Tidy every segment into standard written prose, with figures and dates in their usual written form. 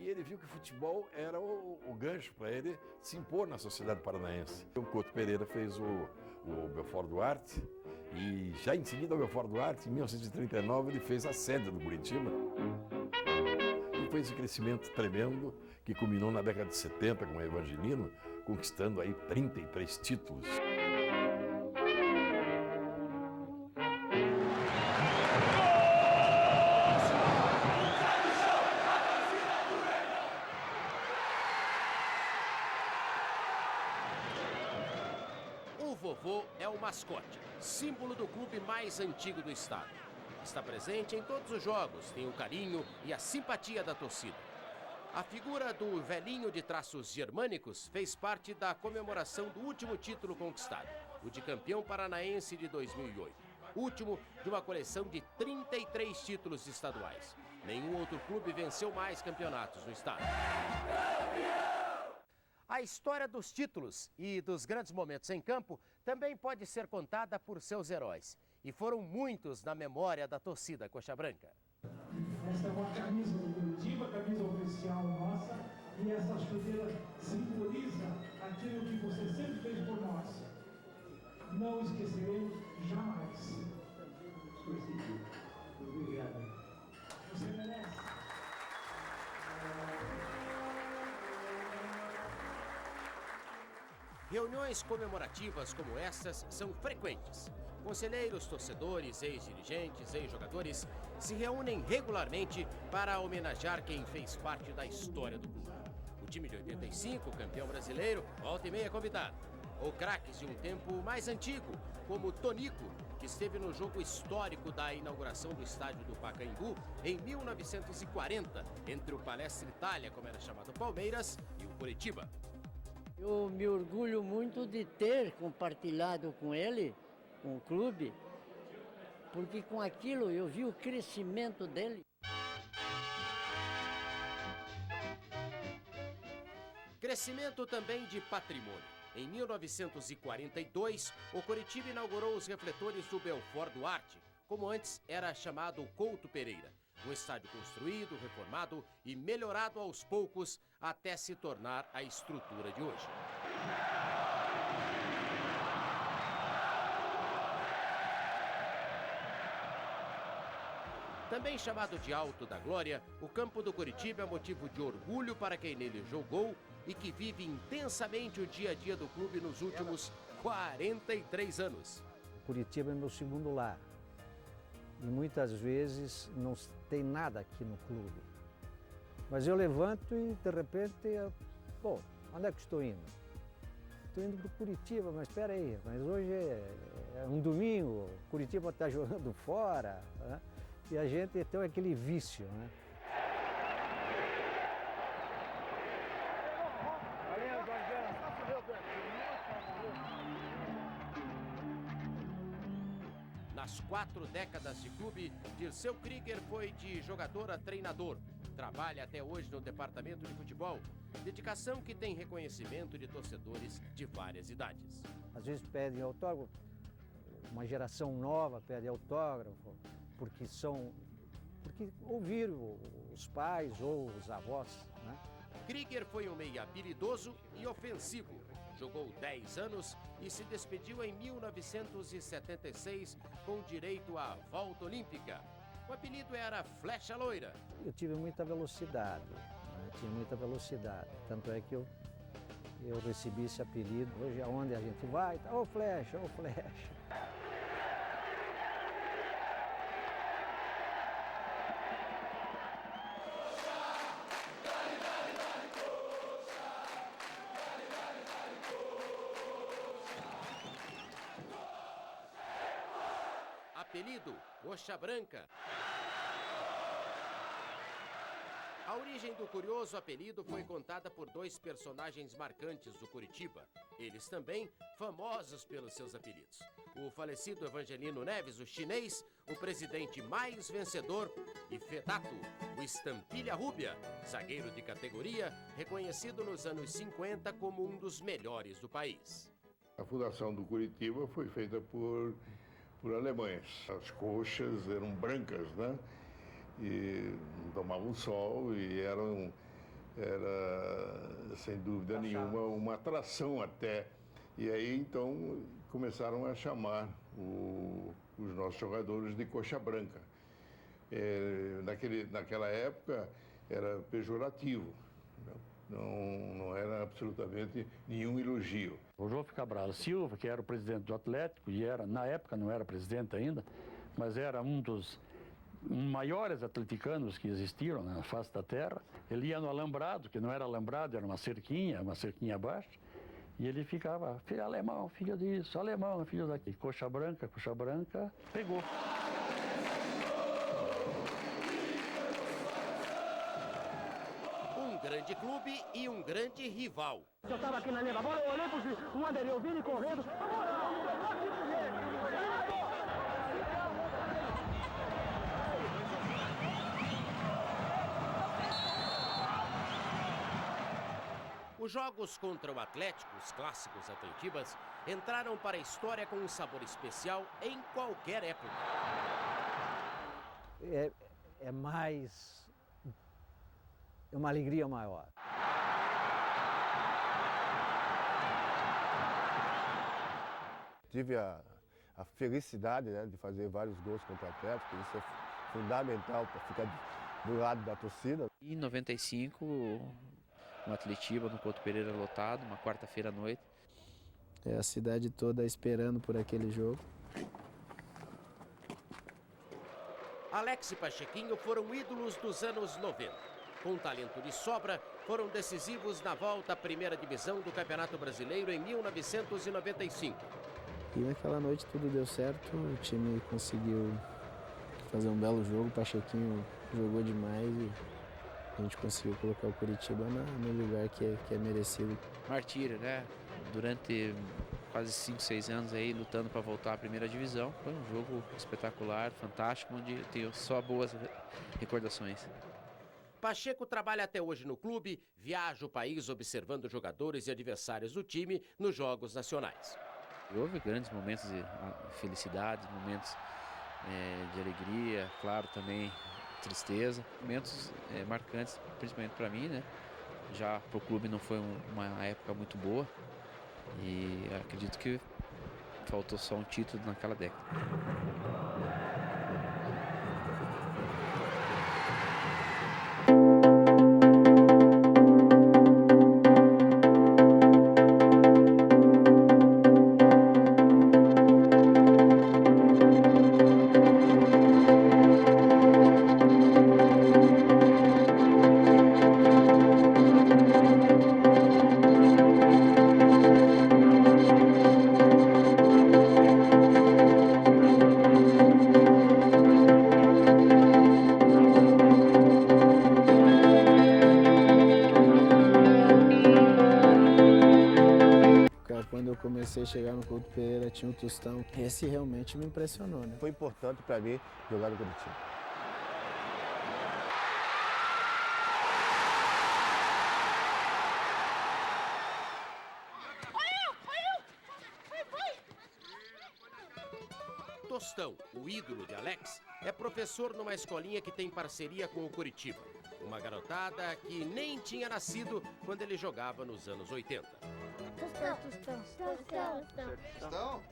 E ele viu que o futebol era o gancho para ele se impor na sociedade paranaense. O Couto Pereira fez o Belfort Duarte e já em seguida o Belfort Duarte, em 1939, ele fez a sede do Curitiba. E foi esse crescimento tremendo que culminou na década de 70 com o Evangelino, conquistando aí 33 títulos. O vovô é o mascote, símbolo do clube mais antigo do estado. Está presente em todos os jogos, tem o carinho e a simpatia da torcida. A figura do velhinho de traços germânicos fez parte da comemoração do último título conquistado, o de campeão paranaense de 2008. Último de uma coleção de 33 títulos estaduais. Nenhum outro clube venceu mais campeonatos no estado. A história dos títulos e dos grandes momentos em campo também pode ser contada por seus heróis. E foram muitos na memória da torcida Coxa Branca. Esta é uma camisa do Curitiba, camisa oficial nossa, e essa chuteira simboliza aquilo que você sempre fez por nós. Não esqueceremos jamais. Obrigado. Você merece. Reuniões comemorativas como estas são frequentes. Conselheiros, torcedores, ex-dirigentes, ex-jogadores se reúnem regularmente para homenagear quem fez parte da história do clube. O time de 85, campeão brasileiro, volta e meia convidado. Ou craques de um tempo mais antigo, como Tonico, que esteve no jogo histórico da inauguração do estádio do Pacaembu em 1940, entre o Palestra Itália, como era chamado Palmeiras, e o Curitiba. Eu me orgulho muito de ter compartilhado com ele, com o clube, porque com aquilo eu vi o crescimento dele. Crescimento também de patrimônio. Em 1942, o Curitiba inaugurou os refletores do Belfort Duarte, como antes era chamado Couto Pereira. Um estádio construído, reformado e melhorado aos poucos até se tornar a estrutura de hoje. Também chamado de Alto da Glória, o campo do Curitiba é motivo de orgulho para quem nele jogou e que vive intensamente o dia a dia do clube nos últimos 43 anos. Curitiba é meu segundo lar. E muitas vezes não tem nada aqui no clube. Mas eu levanto e de repente, onde é que estou indo? Estou indo para o Curitiba, mas espera aí, mas hoje é um domingo, Curitiba está jogando fora, né? E a gente tem aquele vício, né? Nas 4 décadas de clube, Dirceu Krieger foi de jogador a treinador. Trabalha até hoje no departamento de futebol. Dedicação que tem reconhecimento de torcedores de várias idades. Às vezes pedem autógrafo, uma geração nova pede autógrafo, porque ouviram os pais ou os avós, né? Krieger foi um meia habilidoso e ofensivo. Jogou 10 anos e se despediu em 1976 com direito à volta olímpica. O apelido era Flecha Loira. Eu tive muita velocidade, né? Tinha muita velocidade. Tanto é que eu recebi esse apelido. Hoje, aonde a gente vai, tá, ô Flecha, ô Flecha. Apelido Coxa Branca. A origem do curioso apelido foi contada por 2 personagens marcantes do Curitiba. Eles também famosos pelos seus apelidos. O falecido Evangelino Neves, o chinês, o presidente mais vencedor, e Fedato, o Estampilha Rúbia, zagueiro de categoria, reconhecido nos anos 50 como um dos melhores do país. A fundação do Curitiba foi feita por alemães. As coxas eram brancas, né? E não tomavam sol e eram era, sem dúvida nenhuma, uma atração até. E aí, então, começaram a chamar os nossos jogadores de coxa branca. Naquela época, era pejorativo, não era absolutamente nenhum elogio. O João Cabral Silva, que era o presidente do Atlético, e na época não era presidente ainda, mas era um dos maiores atleticanos que existiram na face da terra. Ele ia no alambrado, que não era alambrado, era uma cerquinha baixa, e ele ficava, filho alemão, filho disso, alemão, filho daqui. Coxa branca, pegou. Um grande clube e um grande rival. Eu estava aqui na linha da bola, eu olhei para o juiz, o Anderson, eu vi ele correndo. Os jogos contra o Atlético, os clássicos Atletibas, entraram para a história com um sabor especial em qualquer época. É uma alegria maior. Tive a felicidade, né, de fazer vários gols contra o Atlético, isso é fundamental para ficar do lado da torcida. Em 95, no Atletiba, no Couto Pereira lotado, uma quarta-feira à noite. A cidade toda esperando por aquele jogo. Alex e Pachequinho foram ídolos dos anos 90. Com talento de sobra, foram decisivos na volta à primeira divisão do Campeonato Brasileiro em 1995. E naquela noite tudo deu certo, o time conseguiu fazer um belo jogo, o Pachequinho jogou demais e a gente conseguiu colocar o Curitiba no lugar que é merecido. Martírio, né? Durante quase 5, 6 anos aí lutando para voltar à primeira divisão. Foi um jogo espetacular, fantástico, onde eu tenho só boas recordações. Pacheco trabalha até hoje no clube, viaja o país observando jogadores e adversários do time nos jogos nacionais. Houve grandes momentos de felicidade, momentos de alegria, claro, também tristeza, momentos marcantes, principalmente para mim, né? Já para o clube não foi uma época muito boa e acredito que faltou só um título naquela década. Quando eu comecei a chegar no Couto Pereira, tinha um Tostão. Esse realmente me impressionou, né? Foi importante para mim jogar no Curitiba. Tostão, o ídolo de Alex, é professor numa escolinha que tem parceria com o Curitiba. Uma garotada que nem tinha nascido quando ele jogava nos anos 80. Tostão?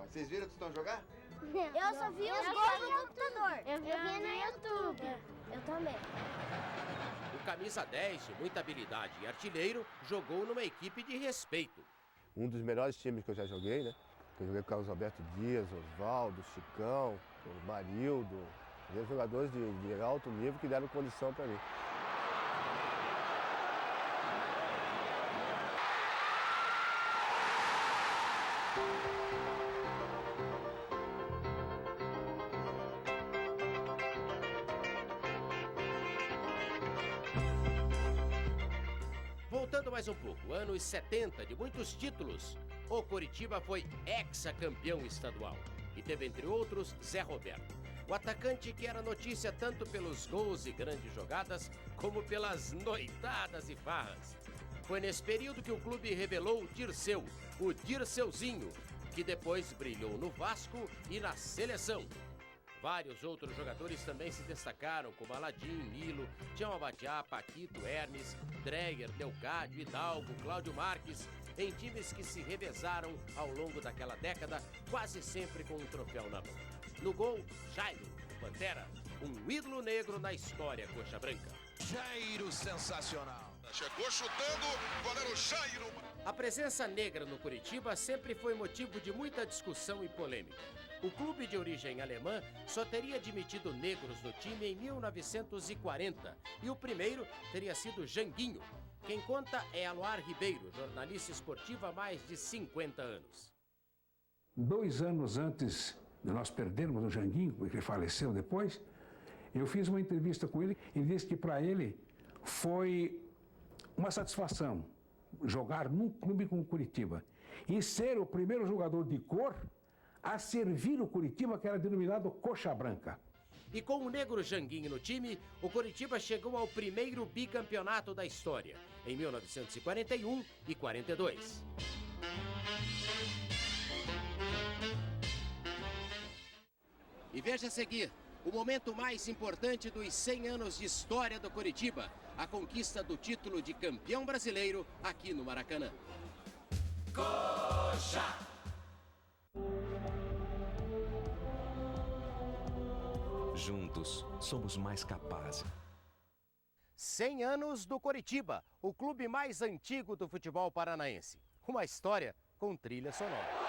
Vocês viram o Tostão jogar? Eu só vi os gols no computador. Eu via no YouTube. Eu também. O camisa 10, de muita habilidade e artilheiro, jogou numa equipe de respeito. Um dos melhores times que eu já joguei, né? Eu joguei com o Carlos Alberto Dias, Osvaldo, Chicão, o Marildo, jogadores de alto nível que deram condição para mim. Voltando mais um pouco, anos 70, de muitos títulos, o Curitiba foi hexacampeão estadual e teve, entre outros, Zé Roberto, o atacante que era notícia tanto pelos gols e grandes jogadas, como pelas noitadas e farras. Foi nesse período que o clube revelou Dirceu, o Dirceuzinho, que depois brilhou no Vasco e na seleção. Vários outros jogadores também se destacaram, como Aladim, Nilo, Tião Abadiá, Paquito, Hermes, Dreyer, Leocádio, Hidalgo, Cláudio Marques, em times que se revezaram ao longo daquela década, quase sempre com um troféu na mão. No gol, Jairo, Pantera, um ídolo negro na história coxa branca. Jairo sensacional. Chegou chutando, goleiro Jairo. A presença negra no Curitiba sempre foi motivo de muita discussão e polêmica. O clube de origem alemã só teria admitido negros no time em 1940 e o primeiro teria sido Janguinho. Quem conta é Aloar Ribeiro, jornalista esportivo há mais de 50 anos. 2 anos antes de nós perdermos o Janguinho, porque ele faleceu depois, eu fiz uma entrevista com ele e disse que para ele foi uma satisfação jogar num clube como o Curitiba e ser o primeiro jogador de cor a servir o Curitiba, que era denominado Coxa Branca. E com o negro Janguinho no time, o Curitiba chegou ao primeiro bicampeonato da história, em 1941 e 42. E veja a seguir, o momento mais importante dos 100 anos de história do Curitiba, a conquista do título de campeão brasileiro aqui no Maracanã. Coxa! Juntos, somos mais capazes. 100 anos do Coritiba, o clube mais antigo do futebol paranaense. Uma história com trilha sonora.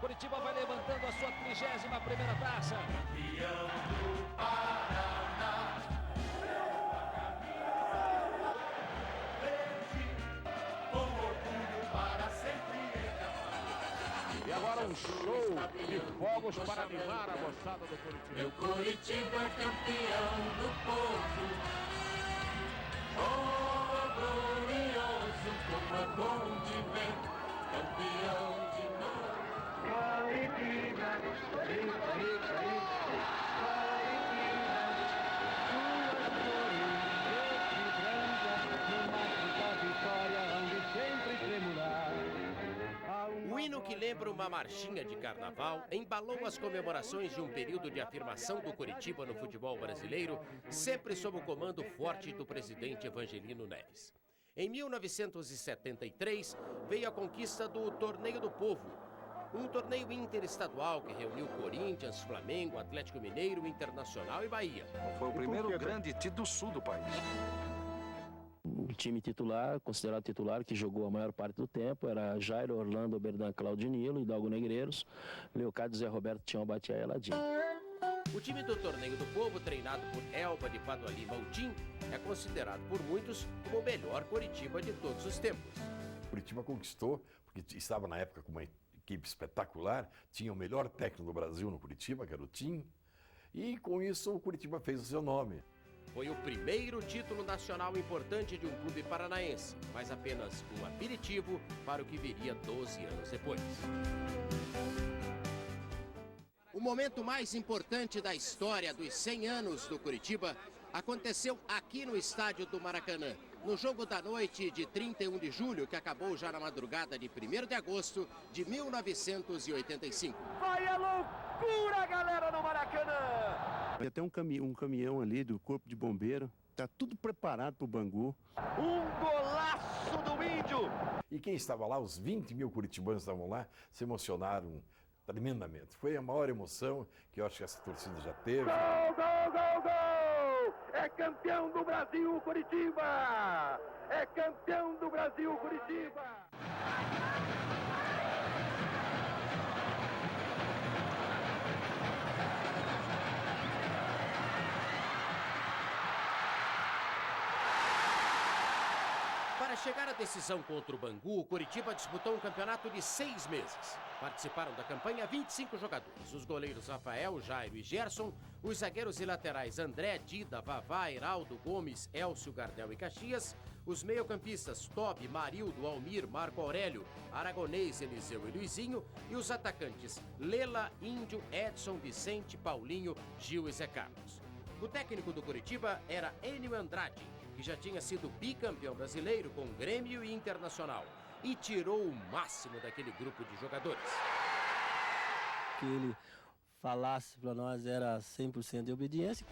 Curitiba vai levantando a sua 31ª taça. Campeão do Paraná. Com orgulho para sempre encantar. E agora um show de fogos para animar a moçada do Curitiba. Meu Curitiba é campeão do povo. Oh, glorioso, como é bom de ver. Campeão de novo. O hino, que lembra uma marchinha de carnaval, embalou as comemorações de um período de afirmação do Curitiba no futebol brasileiro, sempre sob o comando forte do presidente Evangelino Neves. Em 1973, veio a conquista do Torneio do Povo, um torneio interestadual que reuniu Corinthians, Flamengo, Atlético Mineiro, Internacional e Bahia. Foi o primeiro grande título do sul do país. O time titular, considerado titular, que jogou a maior parte do tempo, era Jairo, Orlando, Oberdan, Cláudio Nilo, Hidalgo Negreiros, Leocádio, Zé Roberto, Tião Abadiá e Aladim. O time do Torneio do Povo, treinado por Elba de Padua Lima Altim, é considerado por muitos como o melhor Coritiba de todos os tempos. O Curitiba conquistou, porque estava na época com uma equipe espetacular, tinha o melhor técnico do Brasil no Curitiba, que era o Tim, e com isso o Curitiba fez o seu nome. Foi o primeiro título nacional importante de um clube paranaense, mas apenas um aperitivo para o que viria 12 anos depois. O momento mais importante da história dos 100 anos do Curitiba aconteceu aqui no estádio do Maracanã, no jogo da noite de 31 de julho, que acabou já na madrugada de 1º de agosto de 1985. Vai a loucura, galera, no Maracanã! Tem até um caminhão ali do Corpo de Bombeiro. Tá tudo preparado pro Bangu. Um golaço do Índio! E quem estava lá, os 20 mil curitibanos estavam lá, se emocionaram tremendamente. Foi a maior emoção que eu acho que essa torcida já teve. Gol, gol, gol, gol! É campeão do Brasil, Curitiba! É campeão do Brasil, Curitiba! Para chegar à decisão contra o Bangu, o Curitiba disputou um campeonato de 6 meses. Participaram da campanha 25 jogadores. Os goleiros Rafael, Jairo e Gerson, os zagueiros e laterais André, Dida, Vavá, Heraldo, Gomes, Elcio, Gardel e Caxias, os meio-campistas Tobi, Marildo, Almir, Marco Aurélio, Aragonês, Eliseu e Luizinho, e os atacantes Lela, Índio, Edson, Vicente, Paulinho, Gil e Zé Carlos. O técnico do Curitiba era Enio Andrade, que já tinha sido bicampeão brasileiro com Grêmio e Internacional, e tirou o máximo daquele grupo de jogadores. Que ele falasse para nós era 100% de obediência.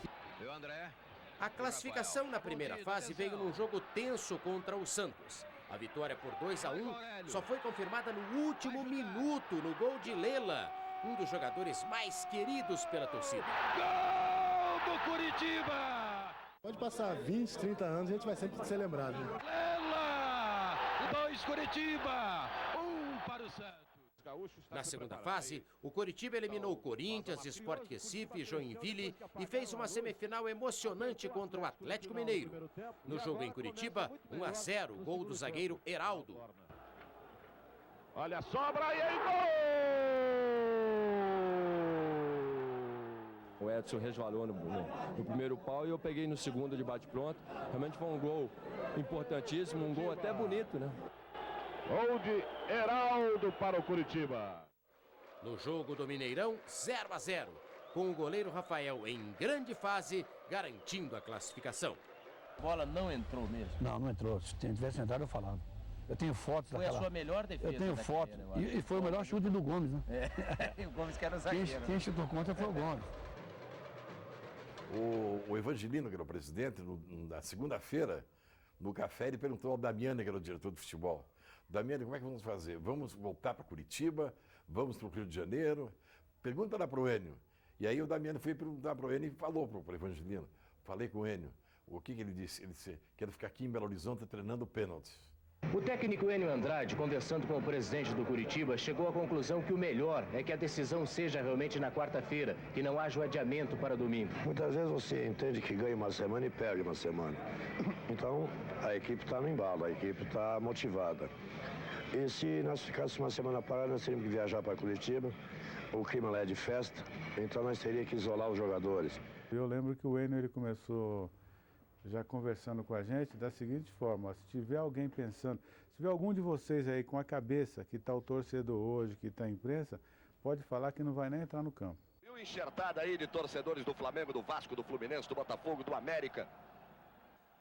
A classificação na primeira fase veio num jogo tenso contra o Santos. A vitória por 2-1 só foi confirmada no último minuto no gol de Lela, um dos jogadores mais queridos pela torcida. Gol do Curitiba! Pode passar 20, 30 anos e a gente vai sempre ser lembrado. Lela! 2 Curitiba! 1 para o Santos. Na segunda fase, o Coritiba eliminou Corinthians, Sport Recife e Joinville e fez uma semifinal emocionante contra o Atlético Mineiro. No jogo em Curitiba, 1-0, gol do zagueiro Heraldo. Olha a sobra e aí gol! O Edson resvalou no primeiro pau e eu peguei no segundo de bate-pronto. Realmente foi um gol importantíssimo, um gol até bonito, né? Gol de Heraldo para o Curitiba. No jogo do Mineirão, 0-0, com o goleiro Rafael em grande fase, garantindo a classificação. A bola não entrou mesmo? Não entrou. Se tivesse entrado, eu falava. Eu tenho fotos daquela... Foi a sua melhor defesa? Eu tenho fotos. E foi o melhor chute do Gomes, né? E o Gomes que era o zagueiro. Quem chutou contra foi o Gomes. O Evangelino, que era o presidente, na segunda-feira, no café, ele perguntou ao Damiani, que era o diretor de futebol: Damiani, como é que vamos fazer? Vamos voltar para Curitiba? Vamos para o Rio de Janeiro? Pergunta lá para o Enio. E aí o Damiani foi perguntar para o Enio e falou para o Evangelino. Falei com o Enio. O que ele disse? Ele disse: quero ficar aqui em Belo Horizonte treinando pênaltis. O técnico Enio Andrade, conversando com o presidente do Curitiba, chegou à conclusão que o melhor é que a decisão seja realmente na quarta-feira, que não haja o adiamento para domingo. Muitas vezes você entende que ganha uma semana e perde uma semana. Então, a equipe está no embalo, a equipe está motivada. E se nós ficássemos uma semana parada, nós teríamos que viajar para Curitiba, o clima lá é de festa, então nós teríamos que isolar os jogadores. Eu lembro que o Enio ele começou já conversando com a gente da seguinte forma: se tiver alguém pensando, se tiver algum de vocês aí com a cabeça que está o torcedor hoje, que está a imprensa, pode falar que não vai nem entrar no campo. Viu enxertada aí de torcedores do Flamengo, do Vasco, do Fluminense, do Botafogo, do América.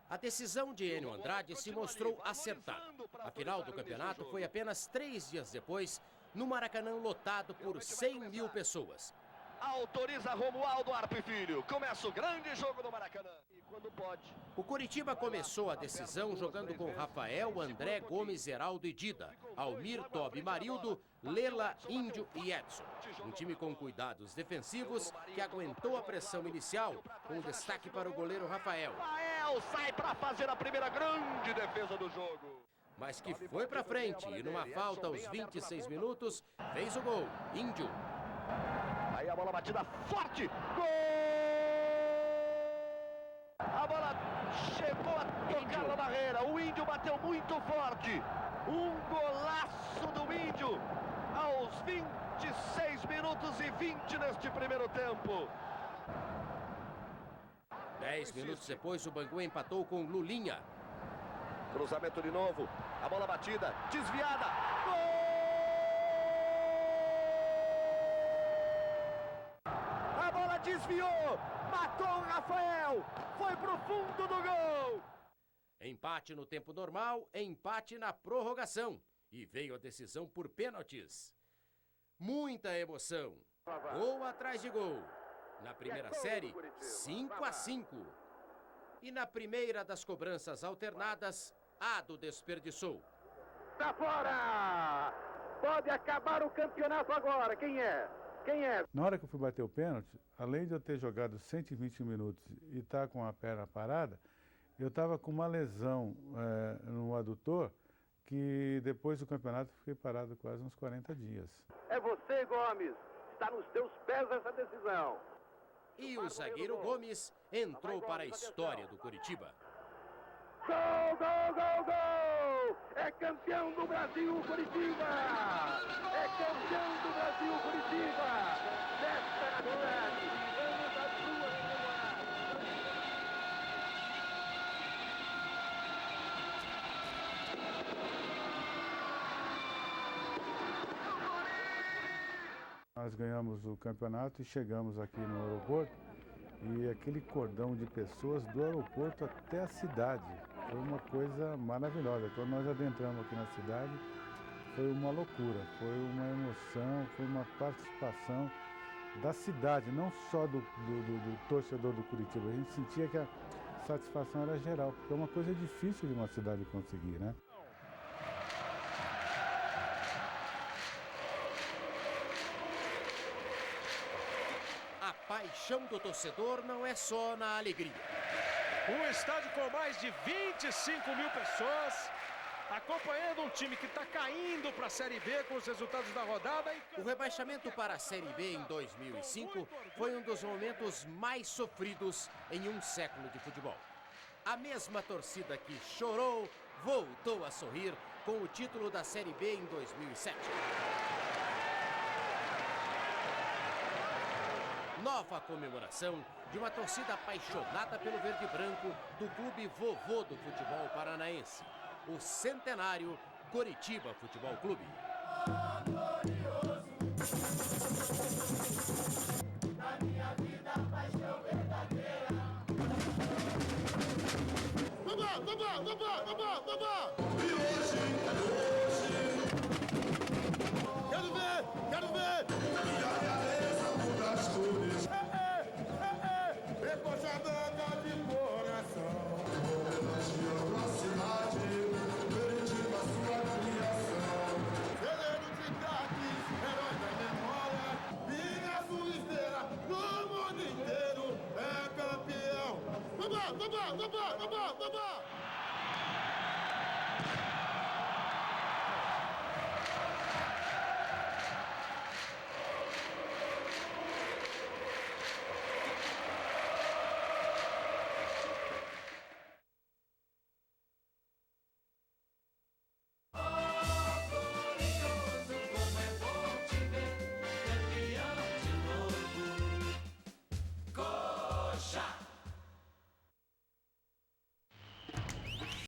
A decisão de Enio Andrade se mostrou acertada. A final do campeonato foi apenas 3 dias depois, no Maracanã lotado por 100 mil pessoas. Autoriza Romualdo Arpo e Filho. Começa o grande jogo do Maracanã. E quando pode. O Coritiba começou a decisão jogando com Rafael, André, Gomes, Heraldo e Dida, Almir, Tobi, Marildo, Lela, Índio e Edson. Um time com cuidados defensivos que aguentou a pressão inicial, com destaque para o goleiro Rafael. Rafael sai para fazer a primeira grande defesa do jogo. Mas que foi para frente e numa falta aos 26 minutos, fez o gol. Índio. Aí a bola batida forte. Gol! A bola chegou a tocar na barreira. O Índio bateu muito forte. Um golaço do Índio aos 26 minutos e 20 neste primeiro tempo. 10 minutos depois, o Bangu empatou com Lulinha. Cruzamento de novo. A bola batida, desviada. Gol! Desviou, matou o Rafael, foi pro fundo do gol. Empate no tempo normal, empate na prorrogação. E veio a decisão por pênaltis. Muita emoção. Gol atrás de gol. Na primeira série, 5-5. E na primeira das cobranças alternadas, Ado desperdiçou. Tá fora! Pode acabar o campeonato agora. Quem é? Quem é? Na hora que eu fui bater o pênalti, além de eu ter jogado 120 minutos e estar com a perna parada, eu estava com uma lesão no adutor que depois do campeonato fiquei parado quase uns 40 dias. É você, Gomes. Está nos teus pés essa decisão. E o zagueiro Gomes entrou para a história do Curitiba. Gol, gol, gol, gol! É campeão do Brasil, Curitiba! É campeão do Brasil, Curitiba! Festa na cidade! Vamos às ruas comemorar! Nós ganhamos o campeonato e chegamos aqui no aeroporto e aquele cordão de pessoas do aeroporto até a cidade. Foi uma coisa maravilhosa. Quando nós adentramos aqui na cidade, foi uma loucura, foi uma emoção, foi uma participação da cidade, não só do torcedor do Curitiba. A gente sentia que a satisfação era geral, porque é uma coisa difícil de uma cidade conseguir, né? A paixão do torcedor não é só na alegria. Um estádio com mais de 25 mil pessoas, acompanhando um time que está caindo para a Série B com os resultados da rodada. O rebaixamento para a Série B em 2005 foi um dos momentos mais sofridos em um século de futebol. A mesma torcida que chorou voltou a sorrir com o título da Série B em 2007. Nova comemoração de uma torcida apaixonada pelo verde e branco do clube vovô do futebol paranaense, o centenário Coritiba Futebol Clube. Na minha vida, paixão verdadeira. Vamos! E hoje, quero ver! E a realeza muda as cores. Recochadana de coração. Homenageando a cidade, Curitiba, sua criação. Celeiro de craques, herói da memória. Vinha sua esteira, no mundo inteiro é campeão. Vamos!